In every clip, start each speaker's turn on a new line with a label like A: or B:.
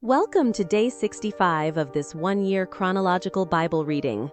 A: Welcome to day 65 of this one-year chronological Bible reading.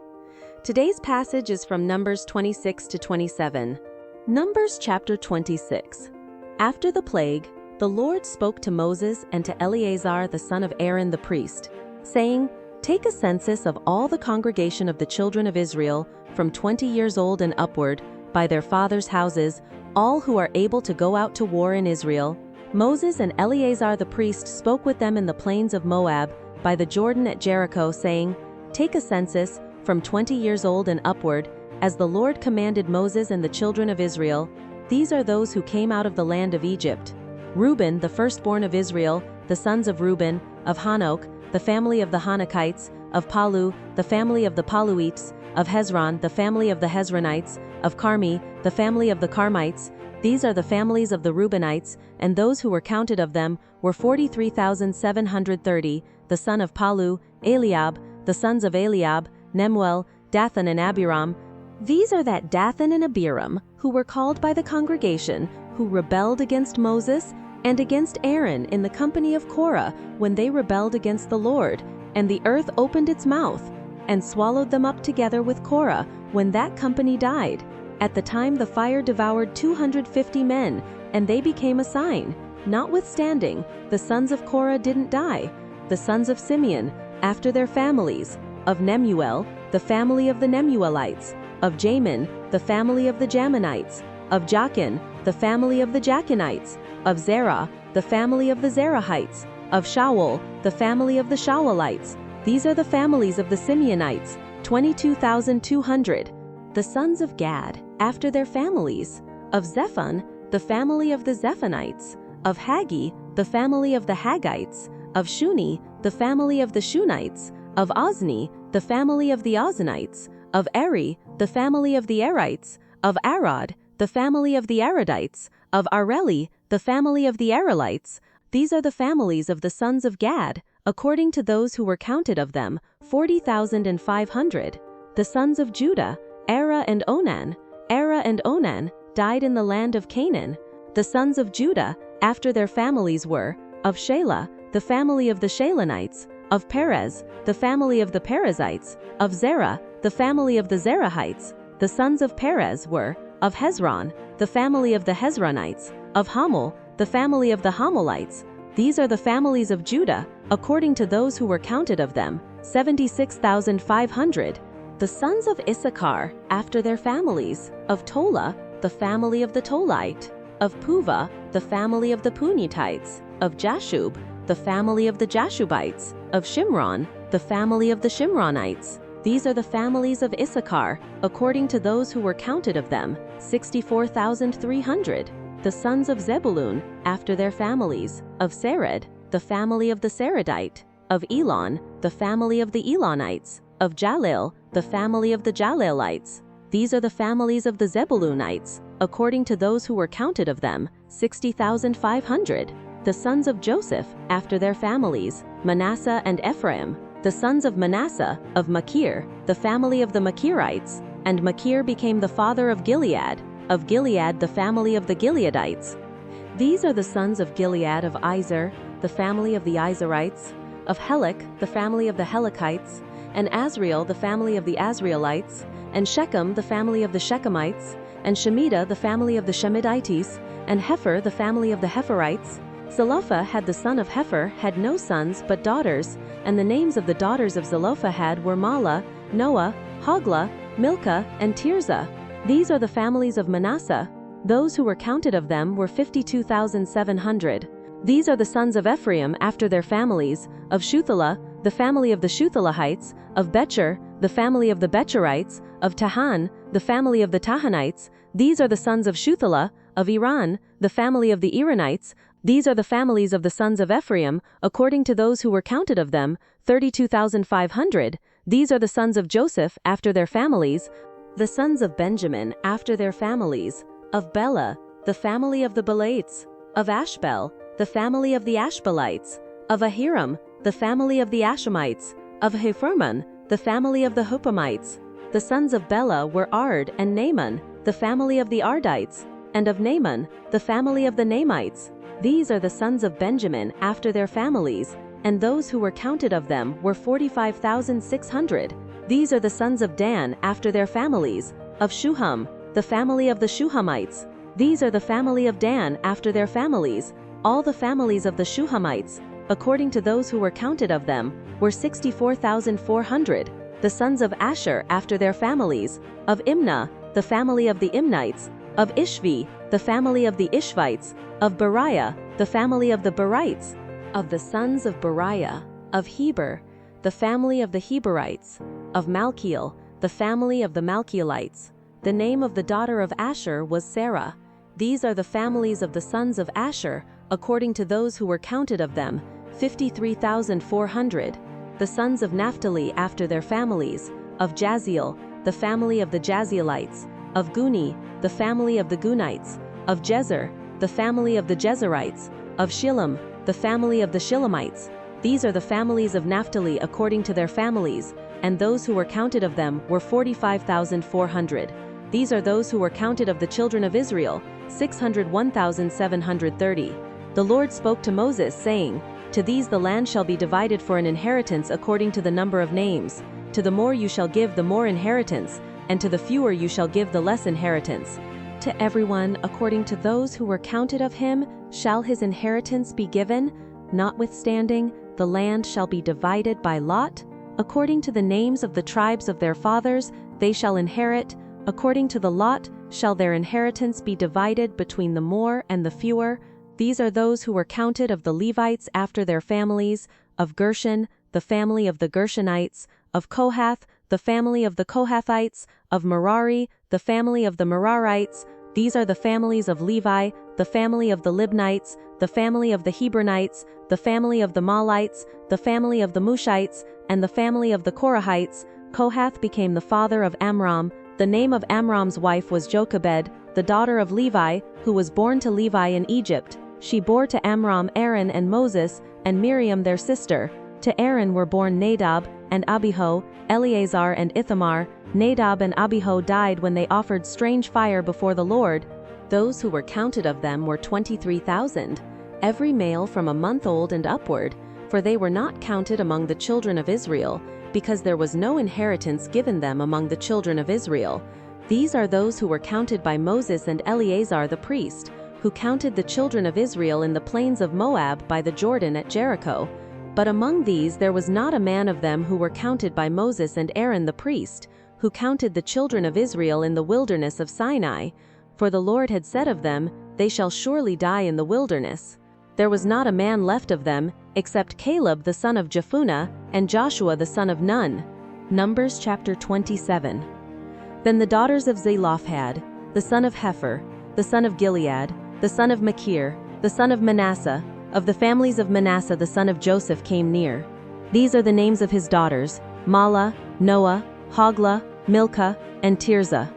A: Today's passage is from Numbers 26 to 27. Numbers chapter 26. After the plague, the Lord spoke to Moses and to Eleazar the son of Aaron the priest, saying, "Take a census of all the congregation of the children of Israel from 20 years old and upward, by their fathers' houses, all who are able to go out to war in Israel." Moses and Eleazar the priest spoke with them in the plains of Moab, by the Jordan at Jericho, saying, "Take a census from 20 years old and upward, as the Lord commanded Moses and the children of Israel. These are those who came out of the land of Egypt. Reuben, the firstborn of Israel, the sons of Reuben, of Hanok, the family of the Hanokites, of Palu, the family of the Paluites, of Hezron, the family of the Hezronites, of Carmi, the family of the Carmites. These are the families of the Reubenites, and those who were counted of them were 43,730, the son of Palu, Eliab, the sons of Eliab, Nemuel, Dathan and Abiram. These are that Dathan and Abiram, who were called by the congregation, who rebelled against Moses and against Aaron in the company of Korah, when they rebelled against the Lord, and the earth opened its mouth, and swallowed them up together with Korah, when that company died. At the time the fire devoured 250 men, and they became a sign. Notwithstanding, the sons of Korah didn't die. The sons of Simeon, after their families, of Nemuel, the family of the Nemuelites, of Jamin, the family of the Jaminites, of Jachin, the family of the Jachinites, of Zerah, the family of the Zerahites, of Shaul, the family of the Shaulites. These are the families of the Simeonites, 22,200. The sons of Gad, after their families, of Zephon, the family of the Zephonites, of Haggi, the family of the Haggites, of Shuni, the family of the Shunites, of Ozni, the family of the Oznites, of Eri, the family of the Erites, of Arad, the family of the Aradites, of Areli, the family of the Arelites. These are the families of the sons of Gad, according to those who were counted of them, 40,500. The sons of Judah, Era and Onan. Era and Onan died in the land of Canaan. The sons of Judah, after their families were, of Shelah, the family of the Shelanites, of Perez, the family of the Perizzites, of Zerah, the family of the Zerahites. The sons of Perez were, of Hezron, the family of the Hezronites, of Hamul, the family of the Hamulites. These are the families of Judah, according to those who were counted of them, 76,500. The sons of Issachar, after their families, of Tola, the family of the Tolite, of Puvah, the family of the Punitites, of Jashub, the family of the Jashubites, of Shimron, the family of the Shimronites. These are the families of Issachar, according to those who were counted of them, 64,300. The sons of Zebulun, after their families, of Sered, the family of the Seredite, of Elon, the family of the Elonites, of Jalil, the family of the Jalilites. These are the families of the Zebulunites, according to those who were counted of them, 60,500. The sons of Joseph, after their families, Manasseh and Ephraim. The sons of Manasseh, of Machir, the family of the Machirites, and Machir became the father of Gilead. Of Gilead, the family of the Gileadites. These are the sons of Gilead of Izer, the family of the Izerites, of Helek, the family of the Helekites, and Azriel, the family of the Azrielites, and Shechem, the family of the Shechemites, and Shemida, the family of the Shemidites, and Hepher, the family of the Hepherites. Zelophehad, the son of Hepher, had no sons but daughters, and the names of the daughters of Zelophehad were Mahlah, Noah, Hoglah, Milcah, and Tirzah. These are the families of Manasseh. Those who were counted of them were 52,700. These are the sons of Ephraim after their families, of Shuthelah, the family of the Shuthelahites, of Becher, the family of the Becherites, of Tahan, the family of the Tahanites. These are the sons of Shuthelah, of Iran, the family of the Iranites. These are the families of the sons of Ephraim, according to those who were counted of them, 32,500. These are the sons of Joseph after their families. The sons of Benjamin after their families, of Bela, the family of the Belites, of Ashbel, the family of the Ashbelites, of Ahiram, the family of the Ashamites, of Hephermon, the family of the Huppamites. The sons of Bela were Ard and Naaman, the family of the Ardites, and of Naaman, the family of the Naamites. These are the sons of Benjamin after their families, and those who were counted of them were 45,600. These are the sons of Dan after their families, of Shuham, the family of the Shuhamites. These are the family of Dan after their families, all the families of the Shuhamites, according to those who were counted of them, were 64,400. The sons of Asher after their families, of Imnah, the family of the Imnites, of Ishvi, the family of the Ishvites, of Beriah, the family of the Berites, of the sons of Beriah, of Heber, the family of the Heberites, of Malchiel, the family of the Malchielites. The name of the daughter of Asher was Sarah. These are the families of the sons of Asher, according to those who were counted of them, 53,400. The sons of Naphtali after their families, of Jaziel, the family of the Jazielites, of Guni, the family of the Gunites, of Jezer, the family of the Jezerites, of Shillam, the family of the Shillamites. These are the families of Naphtali according to their families, and those who were counted of them were 45,400. These are those who were counted of the children of Israel, 601,730. The Lord spoke to Moses, saying, "To these the land shall be divided for an inheritance according to the number of names. To the more you shall give the more inheritance, and to the fewer you shall give the less inheritance. To everyone according to those who were counted of him shall his inheritance be given. Notwithstanding, the land shall be divided by lot. According to the names of the tribes of their fathers, they shall inherit. According to the lot shall their inheritance be divided between the more and the fewer. These are those who were counted of the Levites after their families, of Gershon, the family of the Gershonites, of Kohath, the family of the Kohathites, of Merari, the family of the Merarites. These are the families of Levi, the family of the Libnites, the family of the Hebronites, the family of the Mahlites, the family of the Mushites, and the family of the Korahites. Kohath became the father of Amram. The name of Amram's wife was Jochebed, the daughter of Levi, who was born to Levi in Egypt. She bore to Amram Aaron and Moses, and Miriam their sister. To Aaron were born Nadab and Abihu, Eleazar and Ithamar. Nadab and Abihu died when they offered strange fire before the Lord. Those who were counted of them were 23,000, every male from a month old and upward, for they were not counted among the children of Israel, because there was no inheritance given them among the children of Israel. These are those who were counted by Moses and Eleazar the priest, who counted the children of Israel in the plains of Moab by the Jordan at Jericho. But among these there was not a man of them who were counted by Moses and Aaron the priest, who counted the children of Israel in the wilderness of Sinai. For the Lord had said of them, "They shall surely die in the wilderness." There was not a man left of them, except Caleb the son of Jephunneh, and Joshua the son of Nun. Numbers chapter 27. Then the daughters of Zelophehad, the son of Hepher, the son of Gilead, the son of Machir, the son of Manasseh, of the families of Manasseh the son of Joseph came near. These are the names of his daughters, Mahlah, Noah, Hoglah, Milcah, and Tirzah.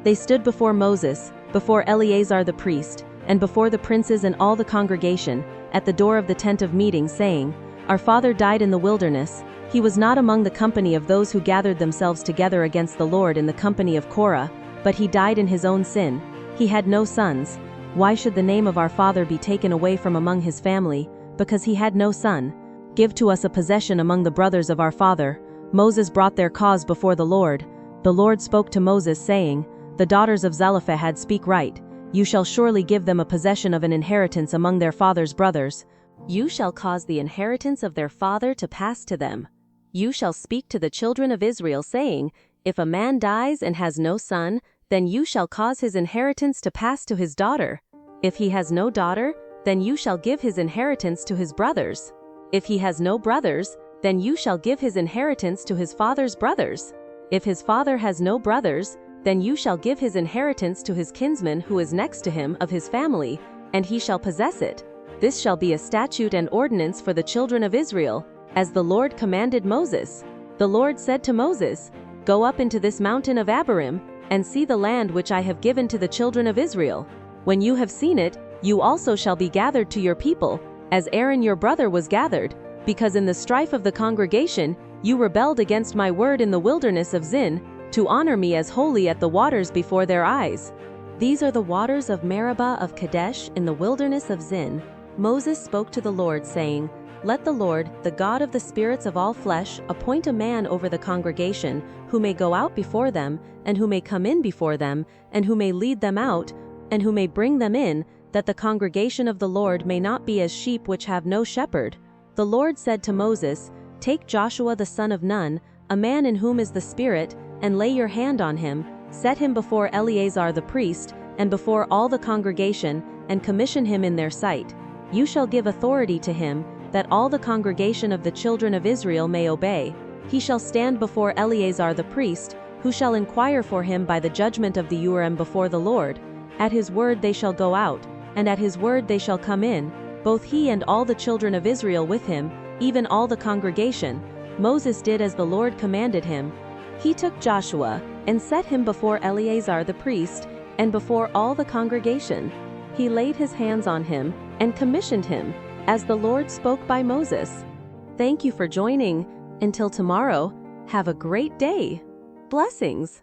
A: They stood before Moses, before Eleazar the priest, and before the princes and all the congregation, at the door of the tent of meeting, saying, "Our father died in the wilderness. He was not among the company of those who gathered themselves together against the Lord in the company of Korah, but he died in his own sin. He had no sons. Why should the name of our father be taken away from among his family, because he had no son? Give to us a possession among the brothers of our father." Moses brought their cause before the Lord. The Lord spoke to Moses, saying, "The daughters of Zelophehad speak right. You shall surely give them a possession of an inheritance among their father's brothers. You shall cause the inheritance of their father to pass to them. You shall speak to the children of Israel, saying, If a man dies and has no son, then you shall cause his inheritance to pass to his daughter. If he has no daughter, then you shall give his inheritance to his brothers. If he has no brothers, then you shall give his inheritance to his father's brothers. If his father has no brothers, then you shall give his inheritance to his kinsman who is next to him of his family, and he shall possess it. This shall be a statute and ordinance for the children of Israel, as the Lord commanded Moses." The Lord said to Moses, "Go up into this mountain of Abarim, and see the land which I have given to the children of Israel. When you have seen it, you also shall be gathered to your people, as Aaron your brother was gathered, because in the strife of the congregation you rebelled against my word in the wilderness of Zin, to honor me as holy at the waters before their eyes. These are the waters of Meribah of Kadesh in the wilderness of Zin." Moses spoke to the Lord, saying, Let the Lord, the God of the spirits of all flesh, appoint a man over the congregation, who may go out before them, and who may come in before them, and who may lead them out, and who may bring them in, that the congregation of the Lord may not be as sheep which have no shepherd. The Lord said to Moses, Take Joshua the son of Nun, a man in whom is the Spirit, and lay your hand on him, set him before Eleazar the priest, and before all the congregation, and commission him in their sight. You shall give authority to him, that all the congregation of the children of Israel may obey. He shall stand before Eleazar the priest, who shall inquire for him by the judgment of the Urim before the Lord. At his word they shall go out, and at his word they shall come in, both he and all the children of Israel with him, even all the congregation. Moses did as the Lord commanded him. He took Joshua, and set him before Eleazar the priest, and before all the congregation. He laid his hands on him, and commissioned him, as the Lord spoke by Moses. Thank you for joining. Until tomorrow, have a great day. Blessings.